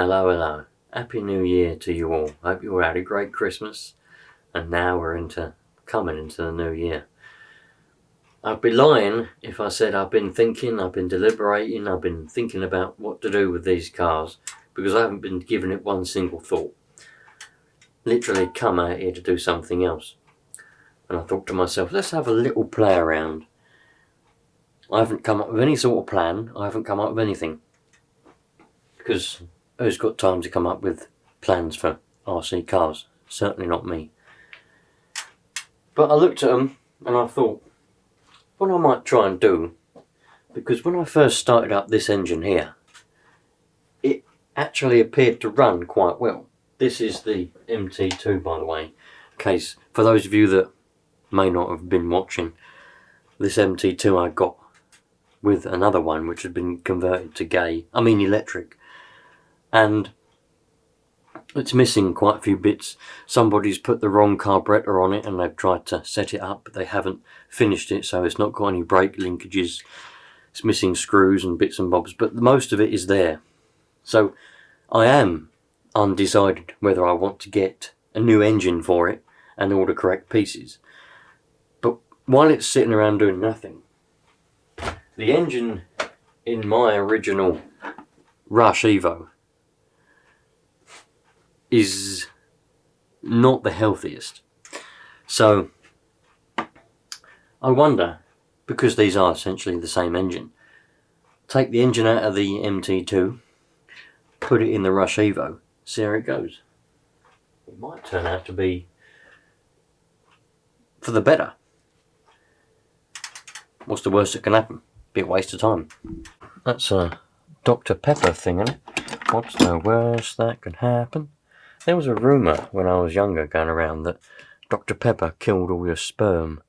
Hello, hello. Happy New Year to you all. Hope you all had a great Christmas. And now we're coming into the new year. I'd be lying if I said I've been thinking, I've been deliberating, I've been thinking about what to do with these cars, because I haven't been giving it one single thought. Literally come out here to do something else. And I thought to myself, let's have a little play around. I haven't come up with any sort of plan. I haven't come up with anything. Because who's got time to come up with plans for RC cars? Certainly not me. But I looked at them and I thought, what I might try and do, because when I first started up this engine here, it actually appeared to run quite well. This is the MT2, by the way. In case, for those of you that may not have been watching, this MT2 I got with another one which had been converted to electric. And it's missing quite a few bits. Somebody's put the wrong carburetor on it and they've tried to set it up, but they haven't finished it, so it's not got any brake linkages. It's missing screws and bits and bobs, but most of it is there. So I am undecided whether I want to get a new engine for it and all the correct pieces. But while it's sitting around doing nothing, the engine in my original Rush Evo is not the healthiest. So I wonder, because these are essentially the same engine, take the engine out of the MT2, put it in the Rush Evo, see how it goes. It might turn out to be for the better. What's the worst that can happen? Be a waste of time. That's a Dr. Pepper thing, isn't it? What's the worst that can happen? There was a rumour when I was younger going around that Dr. Pepper killed all your sperm.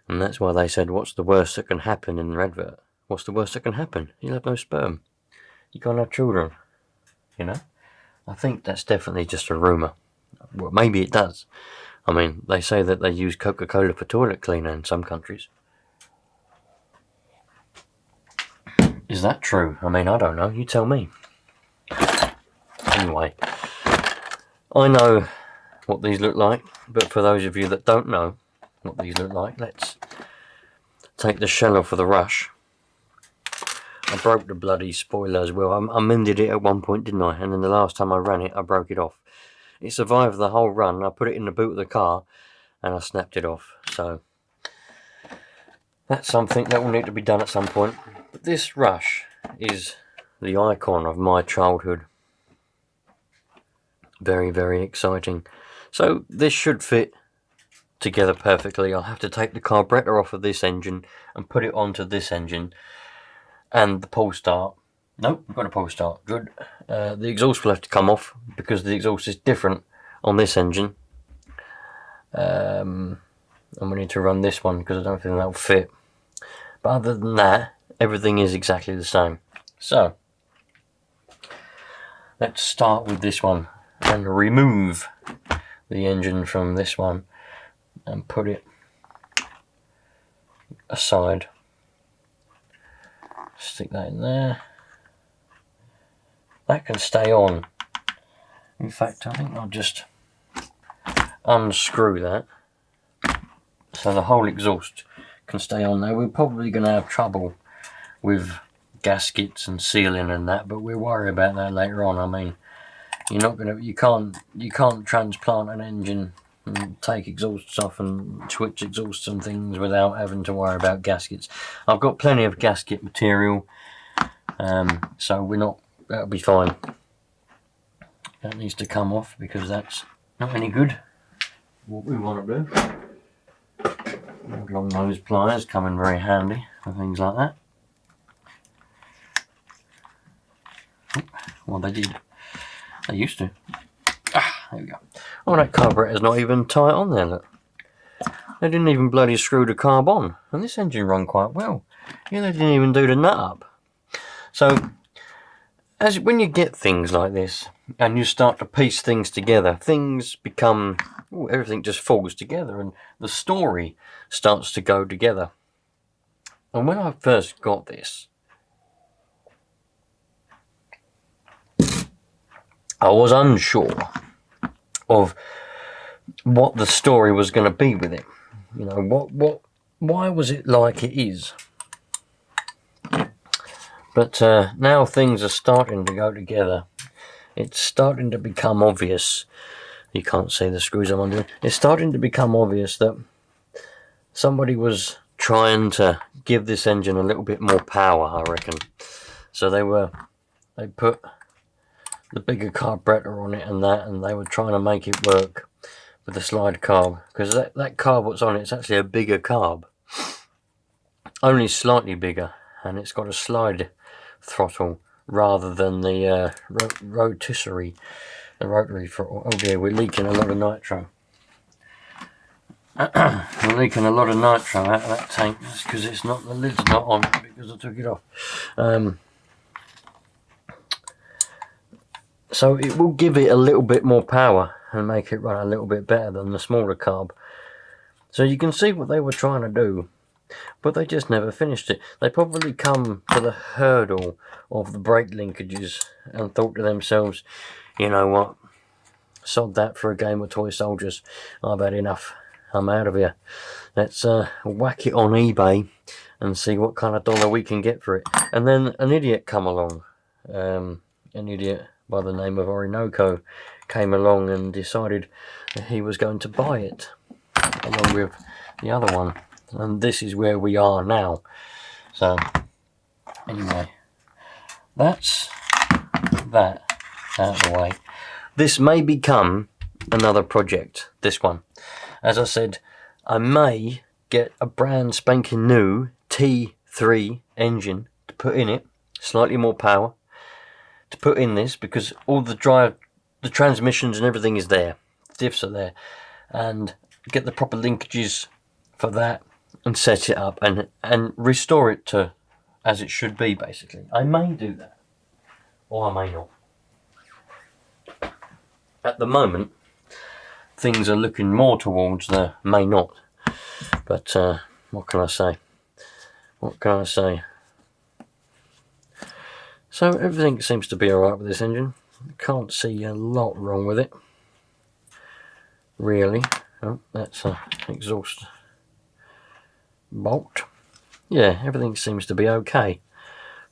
And that's why they said, what's the worst that can happen in their advert? What's the worst that can happen? You'll have no sperm. You can't have children. You know? I think that's definitely just a rumour. Well, maybe it does. I mean, they say that they use Coca-Cola for toilet cleaner in some countries. Is that true? I mean, I don't know. You tell me. Anyway, I know what these look like, but for those of you that don't know what these look like, let's take the shell off of the Rush. I broke the bloody spoiler as well. I mended it at one point, didn't I? And then the last time I ran it, I broke it off. It survived the whole run. I put it in the boot of the car and I snapped it off. So that's something that will need to be done at some point. But this Rush is the icon of my childhood. Very, very exciting. So this should fit together perfectly. I'll have to take the carburetor off of this engine and put it onto this engine. And the pull start. Nope, I've got a pull start. Good. The exhaust will have to come off because the exhaust is different on this engine. And we need to run this one because I don't think that'll fit. But other than that, everything is exactly the same. So let's start with this one and remove the engine from this one and put it aside. Stick that in there. That can stay on. In fact, I think I'll just unscrew that so the whole exhaust can stay on there. We're probably going to have trouble with gaskets and sealing and that, but we'll worry about that later on. I mean, you can't transplant an engine and take exhausts off and switch exhausts and things without having to worry about gaskets. I've got plenty of gasket material, so that'll be fine. That needs to come off because that's not any good. What we want to do. Long nose pliers come in very handy for things like that. Well, they did. They used to. There we go. Oh, that carburetor's not even tight on there, look. They didn't even bloody screw the carb on. And this engine run quite well. Yeah, they didn't even do the nut up. So, when you get things like this, and you start to piece things together, things become, everything just falls together, and the story starts to go together. And when I first got this, I was unsure of what the story was going to be with it. You know, why was it like it is? But now things are starting to go together. It's starting to become obvious. You can't see the screws I'm undoing. It's starting to become obvious that somebody was trying to give this engine a little bit more power, I reckon. So they put the bigger carburetor on it and they were trying to make it work with the slide carb, because that carb what's on it's actually a bigger carb, only slightly bigger, and it's got a slide throttle rather than the rotary throttle. Oh dear, we're leaking a lot of nitro. We're leaking a lot of nitro out of that tank. That's because the lid's not on, because I took it off. So it will give it a little bit more power and make it run a little bit better than the smaller carb. So you can see what they were trying to do, but they just never finished it. They probably come to the hurdle of the brake linkages and thought to themselves, you know what, sod that for a game of toy soldiers. I've had enough. I'm out of here. Let's whack it on eBay and see what kind of dollar we can get for it. And then an idiot come along, an idiot by the name of Orinoco came along and decided that he was going to buy it along with the other one, and this is where we are now. So anyway, that's that out of the way. This may become another project, this one. As I said, I may get a brand spanking new T3 engine to put in it, slightly more power, to put in this, because all the transmissions and everything is there, diffs are there, and get the proper linkages for that and set it up and restore it to as it should be, basically. I may do that, or I may not. At the moment, things are looking more towards the may not, but what can I say? What can I say? So everything seems to be alright with this engine. Can't see a lot wrong with it, really. Oh, that's an exhaust bolt. Yeah, everything seems to be okay.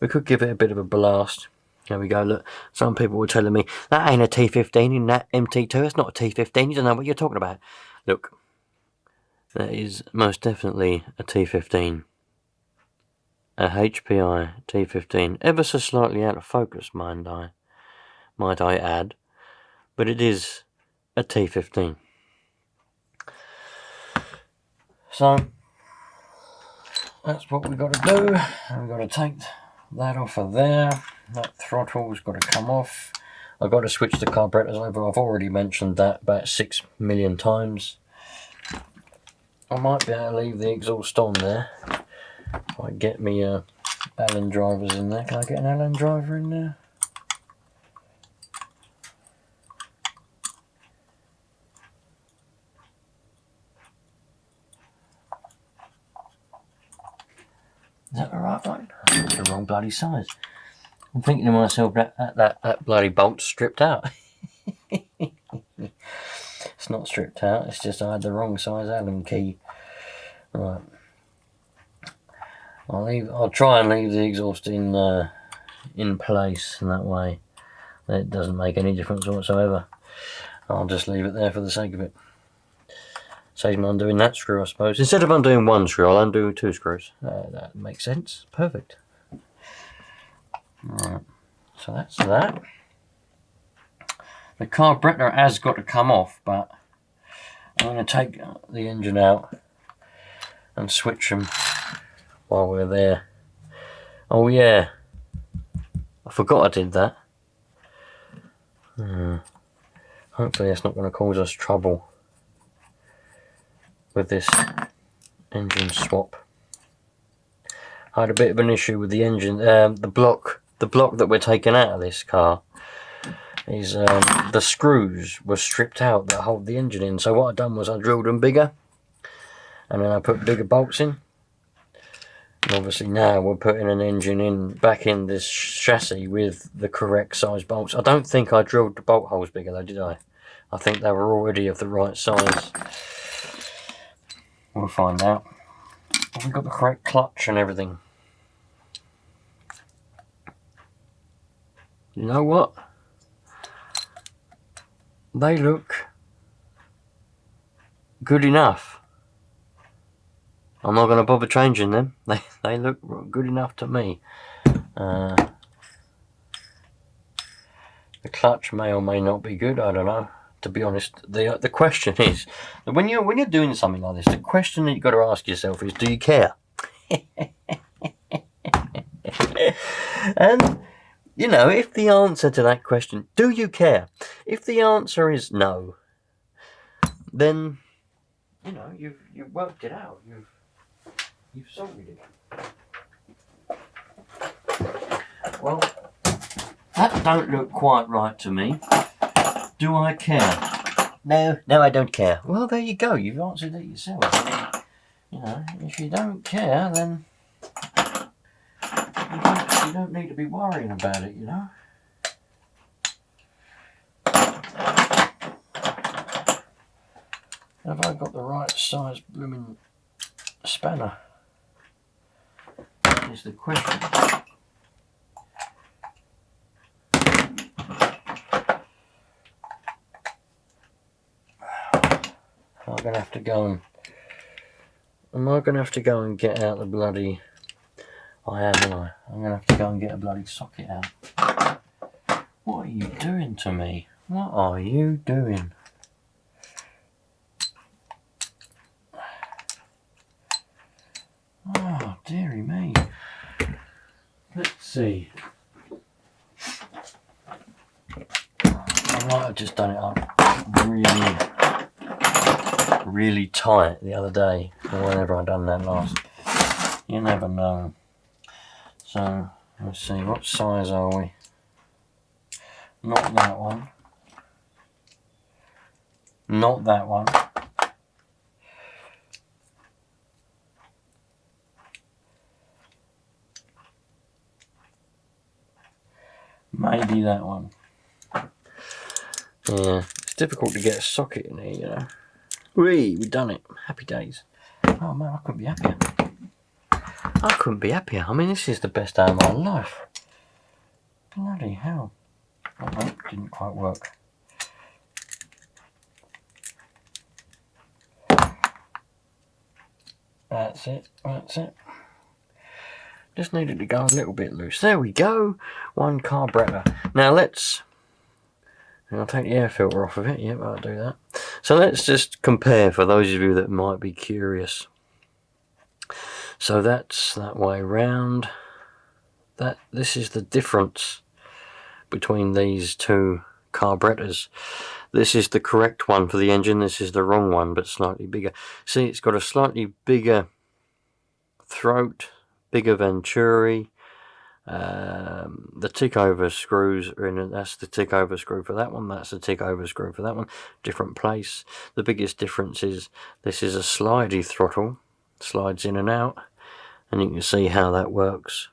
We could give it a bit of a blast. There we go, look. Some people were telling me, that ain't a T15 in that MT2. It's not a T15. You don't know what you're talking about. Look, that is most definitely a T15. A HPI T15, ever so slightly out of focus, might I add, but it is a T15. So that's what we've got to do. We've got to take that off of there. That throttle's got to come off. I've got to switch the carburetors over. I've already mentioned that about 6 million times. I might be able to leave the exhaust on there. If I get me Allen drivers in there. Can I get an Allen driver in there? Is that the right one? That's the wrong bloody size. I'm thinking to myself that bloody bolt's stripped out. It's not stripped out, it's just I had the wrong size Allen key. Right. I'll try and leave the exhaust in place, and that way it doesn't make any difference whatsoever. I'll just leave it there for the sake of it. Saves me undoing that screw, I suppose. Instead of undoing one screw, I'll undo 2 screws. That makes sense. Perfect. Right. So that's that. The carburetor has got to come off, but I'm going to take the engine out and switch them while we're there. Oh yeah, I forgot I did that. Hopefully that's not going to cause us trouble with this engine swap. I had a bit of an issue with the engine. The block that we're taking out of this car is the screws were stripped out that hold the engine in. So what I done was I drilled them bigger, and then I put bigger bolts in. And obviously now we're putting an engine back in this chassis with the correct size bolts. I don't think I drilled the bolt holes bigger though, did I? I think they were already of the right size. We'll find out. Have we got the correct clutch and everything? You know what? They look good enough. I'm not going to bother changing them. They look good enough to me. The clutch may or may not be good. I don't know. To be honest, the question is, when you're doing something like this, the question that you've got to ask yourself is, do you care? And you know, if the answer to that question, do you care? If the answer is no, then you know you've worked it out. You've sorted it. Well, that don't look quite right to me. Do I care? No, I don't care. Well, there you go. You've answered it yourself. I mean, you know, if you don't care, then you don't need to be worrying about it, you know. Have I got the right size blooming spanner? That is the question. I'm going to have to go and... Am I going to have to go and get out the bloody... I am, am I? I'm going to have to go and get a bloody socket out. What are you doing to me? What are you doing? Oh, dearie me. Let's see. I might have just done it up really tight the other day, or whenever I done that last. You never know. So, let's see, what size are we? Not that one. Not that one. Maybe that one. Yeah, it's difficult to get a socket in here, you know. We've done it. Happy days. Oh man, I couldn't be happier. I couldn't be happier. I mean, this is the best day of my life. Bloody hell. Oh, no, didn't quite work. That's it. That's it. Just needed to go a little bit loose. There we go. One carburetor. Now let's... I'll take the air filter off of it. Yep, I'll do that. So let's just compare for those of you that might be curious. So that's that way round. This is the difference between these two carburetors. This is the correct one for the engine. This is the wrong one, but slightly bigger. See, it's got a slightly bigger throat, bigger venturi. The tick over screws are in it. That's the tick over screw for that one. That's the tick over screw for that one. Different place. The biggest difference is this is a slidey throttle. Slides in and out, and you can see how that works.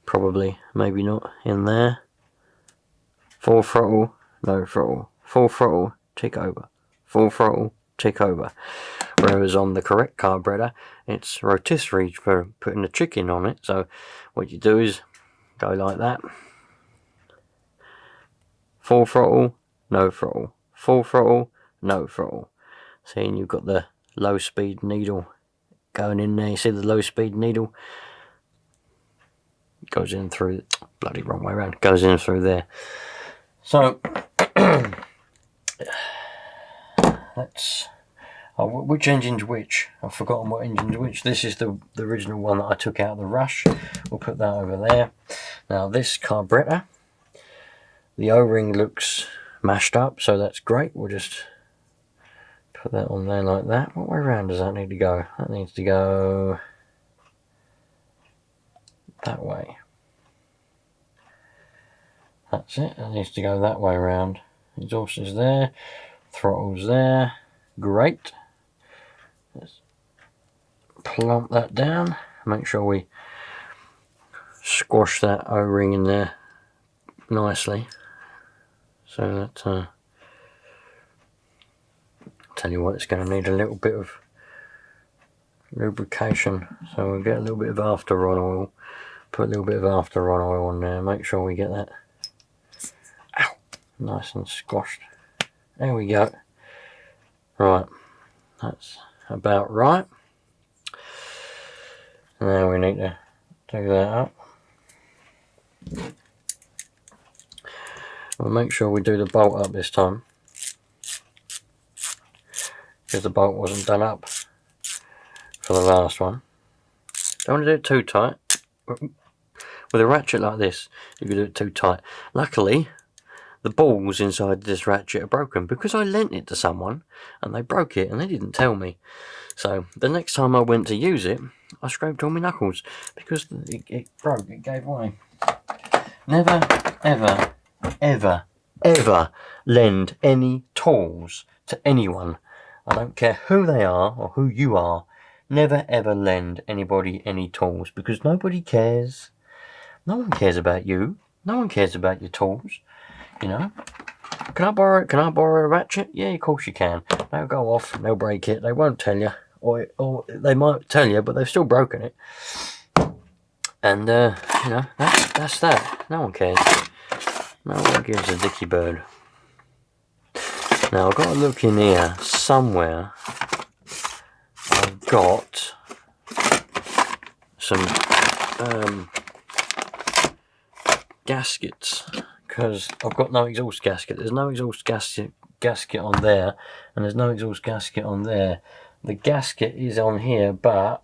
Probably, maybe not in there. Full throttle, no throttle. Full throttle, tick over. Full throttle, tick over. Whereas on the correct carburetor, it's rotisserie for putting the chicken on it. So what you do is go like that. Full throttle, no throttle. Full throttle, no throttle. See, and you've got the low speed needle going in there. You see the low speed needle? Goes in through, bloody wrong way around, goes in through there. So, let's... Oh, which engine's which? I've forgotten what engine's which. This is the original one that I took out of the Rush. We'll put that over there. Now this carburetor, the O-ring looks mashed up, so that's great. We'll just put that on there like that. What way around does that need to go? That needs to go that way. That's it. That needs to go that way around. Exhaust is there. Throttle's there. Great. Let's plump that down. Make sure we squash that O-ring in there nicely, so that tell you what, it's going to need a little bit of lubrication, so we'll get a little bit of after run oil, put a little bit of after run oil on there, make sure we get that nice and squashed. There we go. Right, that's about right. Now we need to do that up. We'll make sure we do the bolt up this time, because the bolt wasn't done up for the last one. Don't want to do it too tight. With a ratchet like this, you can do it too tight. Luckily, the balls inside this ratchet are broken because I lent it to someone and they broke it and they didn't tell me. So the next time I went to use it, I scraped all my knuckles because it broke, it gave way. Never, ever, ever, ever lend any tools to anyone. I don't care who they are or who you are. Never ever lend anybody any tools, because nobody cares. No one cares about you. No one cares about your tools. You know. Can I borrow a ratchet? Yeah, of course you can. They'll go off and they'll break it. They won't tell you, or they might tell you, but they've still broken it. And you know, that's that. No one cares. No one gives a dicky bird. Now I've got to look in here somewhere. I've got some gaskets, because I've got no exhaust gasket. There's no exhaust gasket on there, and there's no exhaust gasket on there. The gasket is on here, but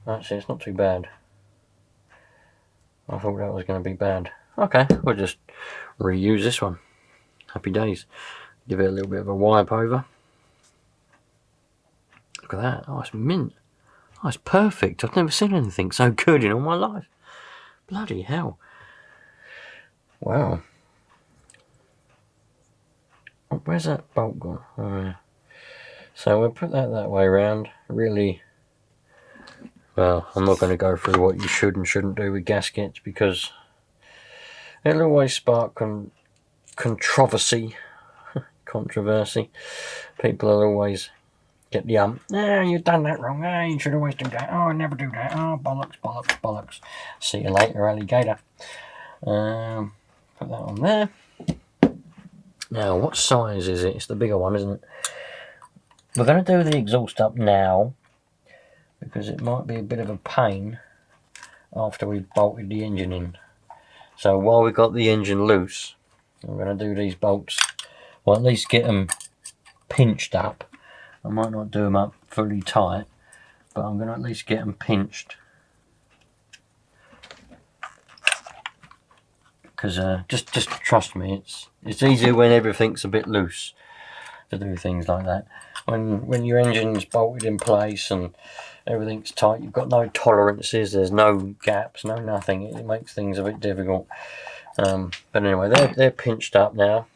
actually it's not too bad. I thought that was going to be bad. Okay, we'll just reuse this one. Happy days. Give it a little bit of a wipe over. Look at that. Oh, it's mint. Oh, it's perfect. I've never seen anything so good in all my life. Bloody hell. Wow. Oh, where's that bolt gone? Oh, yeah. So we'll put that way around. Really, well, I'm not going to go through what you should and shouldn't do with gaskets, because it'll always spark controversy. People will always get the you've done that wrong. You should always do that. Oh, I never do that. Oh, bollocks, bollocks, bollocks. See you later, alligator. Put that on there. Now, what size is it? It's the bigger one, isn't it? We're going to do the exhaust up now, because it might be a bit of a pain after we've bolted the engine in. So while we've got the engine loose, I'm going to do these bolts, or at least get them pinched up. I might not do them up fully tight, but I'm going to at least get them pinched. Because just trust me, it's easier when everything's a bit loose to do things like that. When your engine's bolted in place and everything's tight, you've got no tolerances, there's no gaps, no nothing. It makes things a bit difficult. But anyway, they're pinched up now.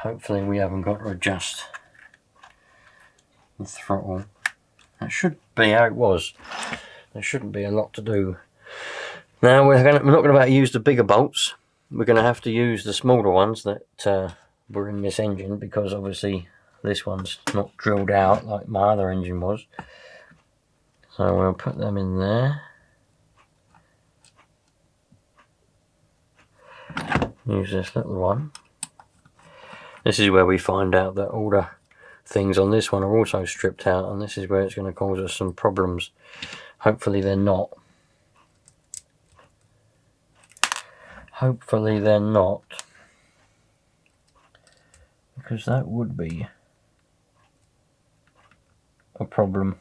Hopefully we haven't got to adjust the throttle. That should be how it was. There shouldn't be a lot to do. Now we're not going to be able to use the bigger bolts. We're going to have to use the smaller ones that were in this engine, because obviously this one's not drilled out like my other engine was. So we'll put them in there. Use this little one. This is where we find out that all the things on this one are also stripped out, and this is where it's going to cause us some problems. Hopefully they're not. Hopefully they're not, because that would be a problem.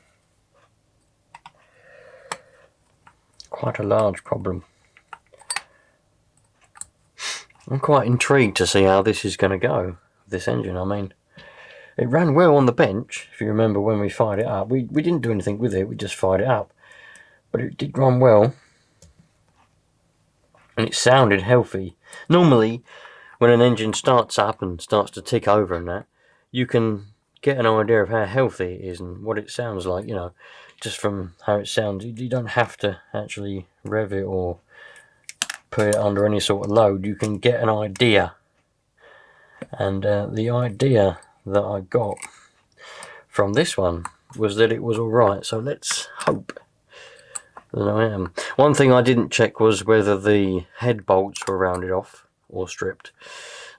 Quite a large problem. I'm quite intrigued to see how this is going to go, this engine. I mean, it ran well on the bench, if you remember when we fired it up. We didn't do anything with it, we just fired it up. But it did run well. And it sounded healthy. Normally, when an engine starts up and starts to tick over and that, you can get an idea of how healthy it is and what it sounds like, you know, just from how it sounds. You don't have to actually rev it or put it under any sort of load. You can get an idea, and the idea that I got from this one was that it was alright, so let's hope that I am. One thing I didn't check was whether the head bolts were rounded off or stripped.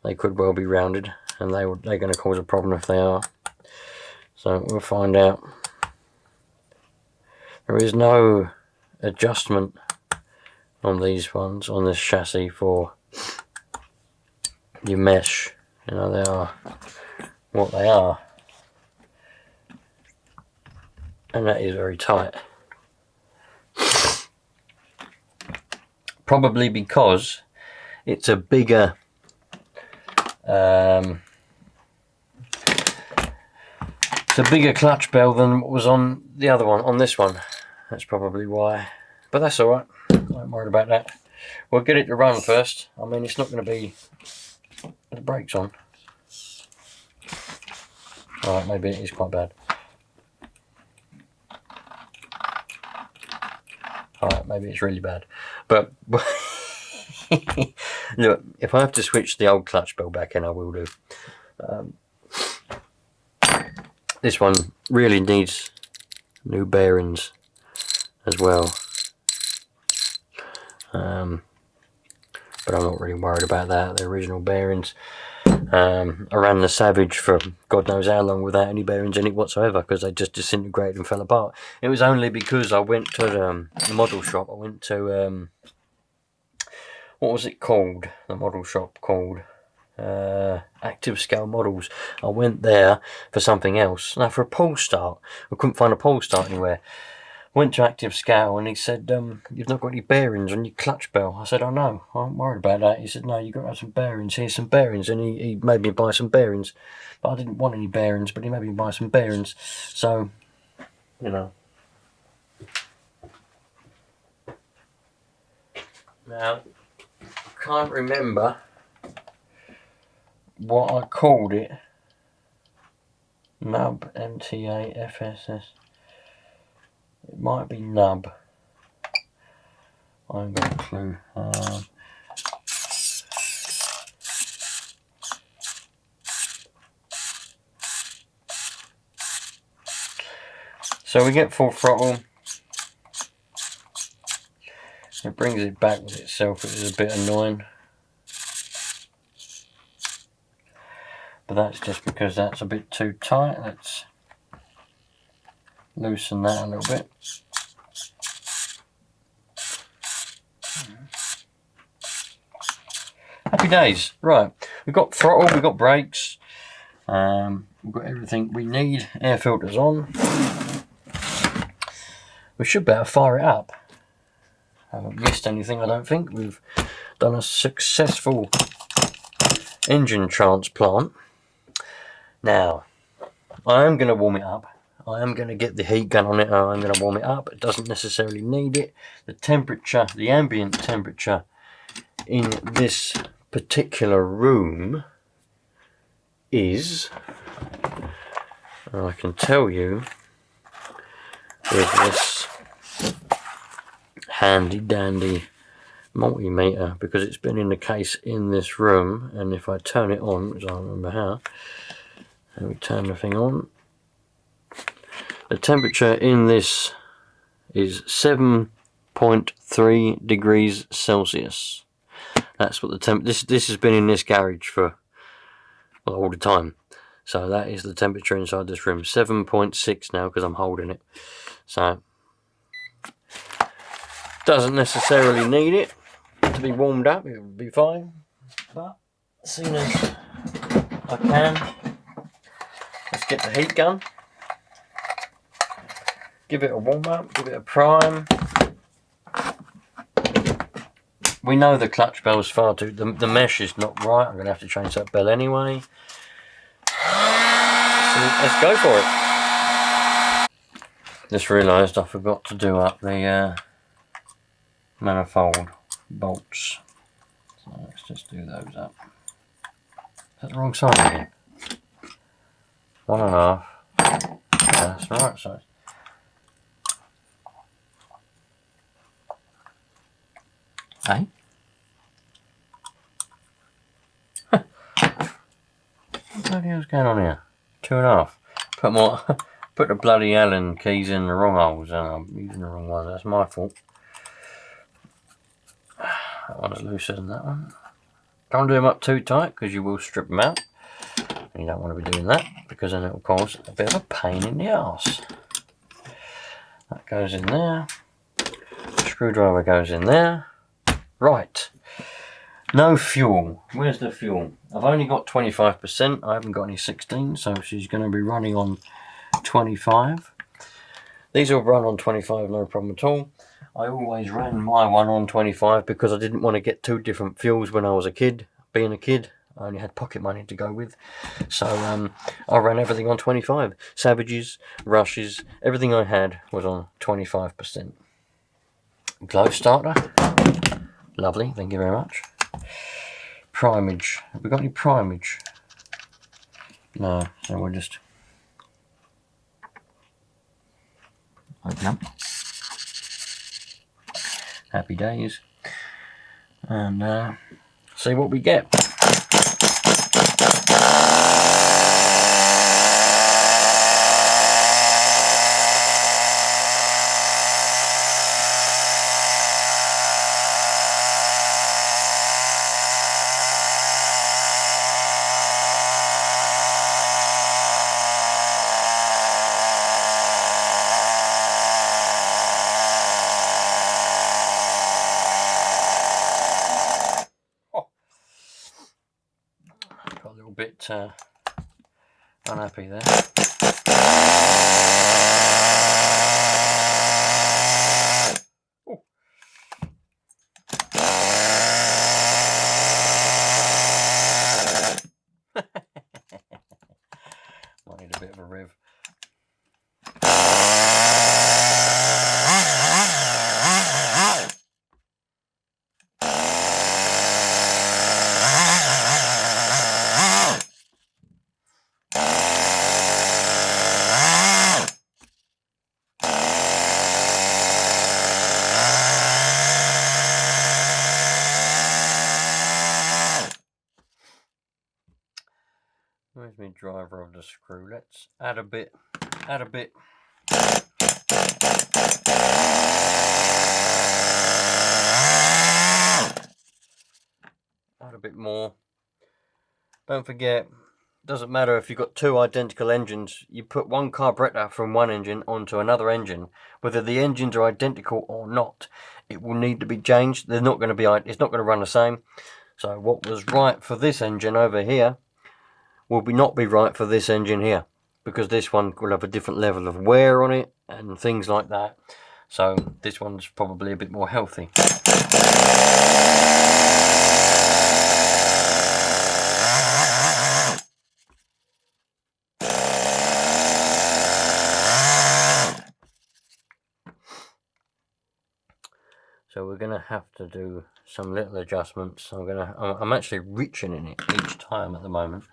They could well be rounded, and they're going to cause a problem if they are. So we'll find out. There is no adjustment on these ones, on this chassis, for your mesh. You know, they are what they are, and that is very tight. Probably because it's a bigger clutch bell than what was on the other one, on this one. That's probably why, but that's alright. Don't worry about that. We'll get it to run first. I mean, it's not going to be the brakes on. Alright, maybe it is quite bad. Alright, maybe it's really bad. But look, if I have to switch the old clutch bell back in, I will do. This one really needs new bearings as well. But I'm not really worried about that. The original bearings. I ran the Savage for God knows how long without any bearings in it whatsoever, because they just disintegrated and fell apart. It was only because I went to the model shop. I went to what was it called? The model shop called Active Scale Models. I went there for something else. No, for a pull start. I couldn't find a pull start anywhere. Went to Active Scale and he said, you've not got any bearings on your clutch bell. I said, oh no, I'm worried about that. He said, no, you've got to have some bearings. Here's some bearings. And he made me buy some bearings. But I didn't want any bearings, but he made me buy some bearings. So, you know. Now, I can't remember what I called it. Nub, MTA, FSS. It might be nub. I haven't got a clue. So we get full throttle. It brings it back with itself, which is a bit annoying. But that's just because that's a bit too tight. Let's loosen that a little bit. Happy days. Right, we've got throttle, we've got brakes, we've got everything we need. Air filters on. We should be able to fire it up. Haven't missed anything, I don't think. We've done a successful engine transplant. Now, I am going to warm it up. I am going to get the heat gun on it and I'm going to warm it up. It doesn't necessarily need it. The temperature, the ambient temperature in this particular room is, I can tell you with this handy dandy multimeter, because it's been in the case in this room, and if I turn it on, which I don't remember how, and we turn the thing on, the temperature in this is 7.3 degrees Celsius. That's what the temp. This has been in this garage for all the time, so that is the temperature inside this room. 7.6 now because I'm holding it. So doesn't necessarily need it to be warmed up. It would be fine, but as soon as I can, let's get the heat gun. Give it a warm up. Give it a prime. We know the clutch bell's far too... The mesh is not right. I'm going to have to change that bell anyway. So let's go for it. Just realised I forgot to do up the manifold bolts. So let's just do those up. Is that the wrong side again? 1.5. That's the right size. Hey? What the bloody hell's going on here? 2.5. Put more. Put the bloody Allen keys in the wrong holes, and I'm using the wrong one. That's my fault. That one's looser than that one. Don't do them up too tight because you will strip them out. And you don't want to be doing that because then it will cause a bit of a pain in the arse. That goes in there. Screwdriver goes in there. Right. No fuel. Where's the fuel? I've only got 25%. I haven't got any 16, so she's going to be running on 25. These will run on 25, no problem at all. I always ran my one on 25 because I didn't want to get two different fuels when I was a kid. Being a kid, I only had pocket money to go with. So I ran everything on 25. Savages, Rushes, everything I had was on 25%. Glow starter. Lovely, thank you very much. Primage. Have we got any primage? No, so we'll just open up. Happy days. And see what we get. Got a little bit unhappy there. Might need a bit of a rev. Where's my driver of the screw? Let's add a bit. Add a bit more. Don't forget, doesn't matter if you've got two identical engines, you put one carburetor from one engine onto another engine, whether the engines are identical or not, it will need to be changed. They're not going to be, it's not going to run the same. So what was right for this engine over here will not be right for this engine here, because this one will have a different level of wear on it and things like that. So this one's probably a bit more healthy. So we're going to have to do some little adjustments. I'm actually reaching in it each time at the moment.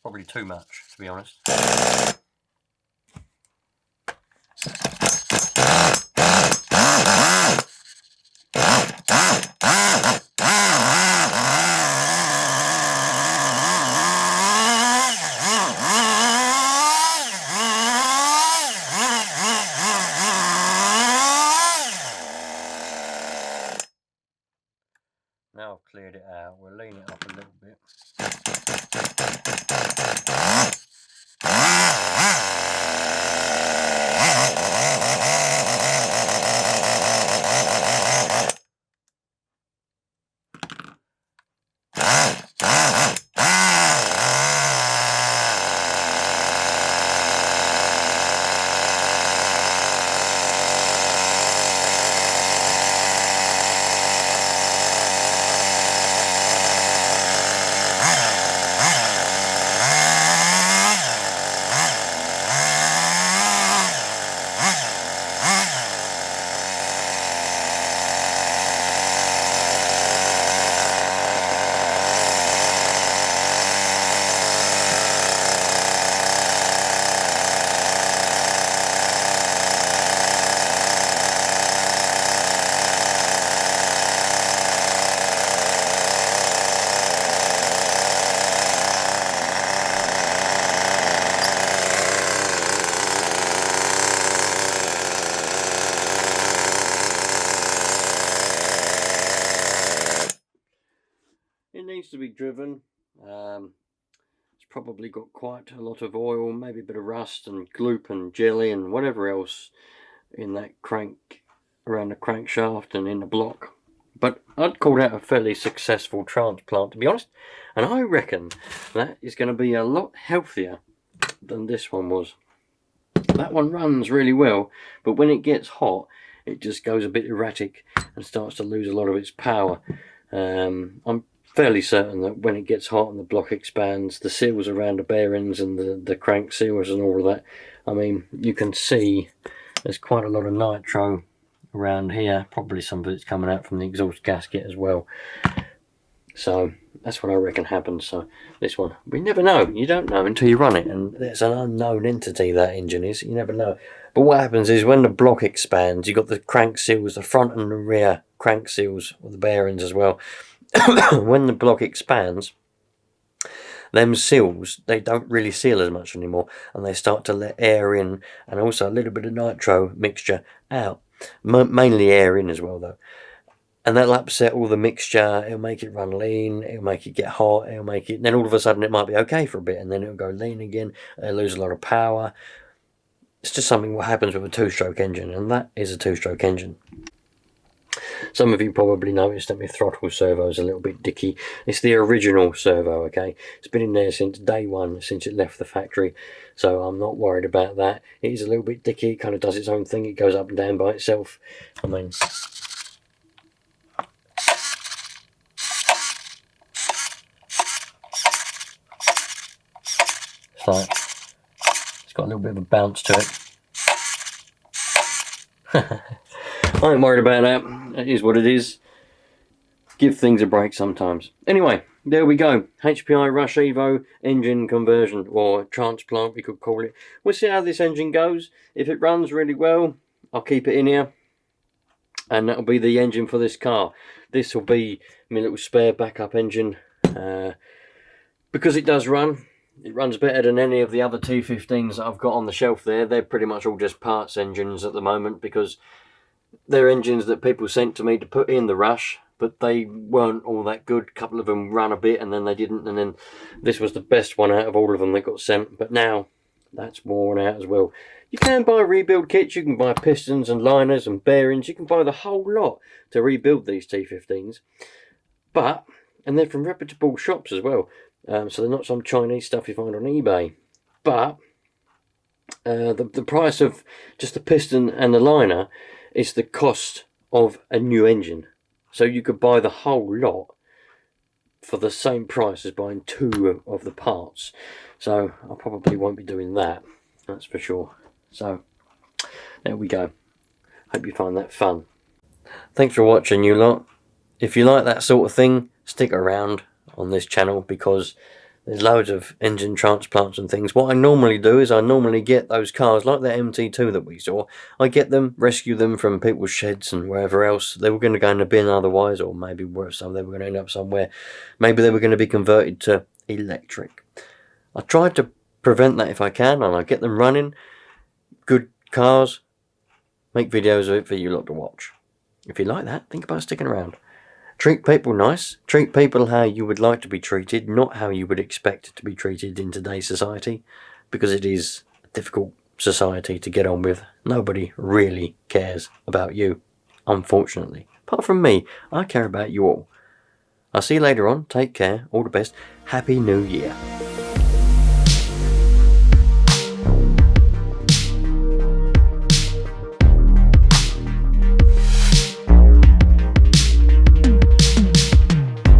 Probably too much, to be honest. Now I've cleared it out, we'll lean it up a little bit. probably got quite a lot of oil, maybe a bit of rust and gloop and jelly and whatever else in that crank, around the crankshaft and in the block. But I'd call that a fairly successful transplant, to be honest, and I reckon that is going to be a lot healthier than this one was. That one runs really well, but when it gets hot it just goes a bit erratic and starts to lose a lot of its power. I'm fairly certain that when it gets hot and the block expands, the seals around the bearings and the crank seals and all of that, I mean, you can see there's quite a lot of nitro around here. Probably some of it's coming out from the exhaust gasket as well. So that's what I reckon happens. So this one, we never know. You don't know until you run it, and it's an unknown entity, that engine is. You never know. But what happens is when the block expands, you've got the crank seals, the front and the rear crank seals, or the bearings as well. When the block expands, them seals, they don't really seal as much anymore, and they start to let air in, and also a little bit of nitro mixture out. Mainly air in as well, though. And that'll upset all the mixture. It'll make it run lean, it'll make it get hot, it'll make it, then all of a sudden it might be okay for a bit, and then it'll go lean again, it'll lose a lot of power. It's just something what happens with a two-stroke engine, and that is a two-stroke engine. Some of you probably noticed that my throttle servo is a little bit dicky. It's the original servo, okay? It's been in there since day one, since it left the factory, so I'm not worried about that. It is a little bit dicky, it kind of does its own thing, it goes up and down by itself. I mean, it's like, it's got a little bit of a bounce to it. I ain't worried about that. It is what it is. Give things a break sometimes. Anyway, there we go. HPI Rush Evo engine conversion, or transplant we could call it. We'll see how this engine goes. If it runs really well, I'll keep it in here, and that'll be the engine for this car. This will be my little spare backup engine, because it does run. It runs better than any of the other T15s that I've got on the shelf there. They're pretty much all just parts engines at the moment, because they're engines that people sent to me to put in the Rush, but they weren't all that good. A couple of them ran a bit and then they didn't, and then this was the best one out of all of them that got sent, but now that's worn out as well. You can buy rebuild kits, you can buy pistons and liners and bearings, you can buy the whole lot to rebuild these T15s, and they're from reputable shops as well. So they're not some Chinese stuff you find on eBay. But the price of just the piston and the liner is the cost of a new engine. So you could buy the whole lot for the same price as buying two of the parts. So I probably won't be doing that, that's for sure. So there we go. Hope you find that fun. Thanks for watching, you lot. If you like that sort of thing, stick around on this channel, because there's loads of engine transplants and things. What I normally do is I normally get those cars like the MT2 that we saw. I get them, rescue them from people's sheds and wherever else. They were going to go in the bin otherwise, or maybe worse, they were going to end up somewhere. Maybe they were going to be converted to electric. I try to prevent that if I can, and I get them running. Good cars, make videos of it for you lot to watch. If you like that, think about sticking around. Treat people nice. Treat people how you would like to be treated, not how you would expect to be treated in today's society, because it is a difficult society to get on with. Nobody really cares about you, unfortunately. Apart from me, I care about you all. I'll see you later on. Take care. All the best. Happy New Year.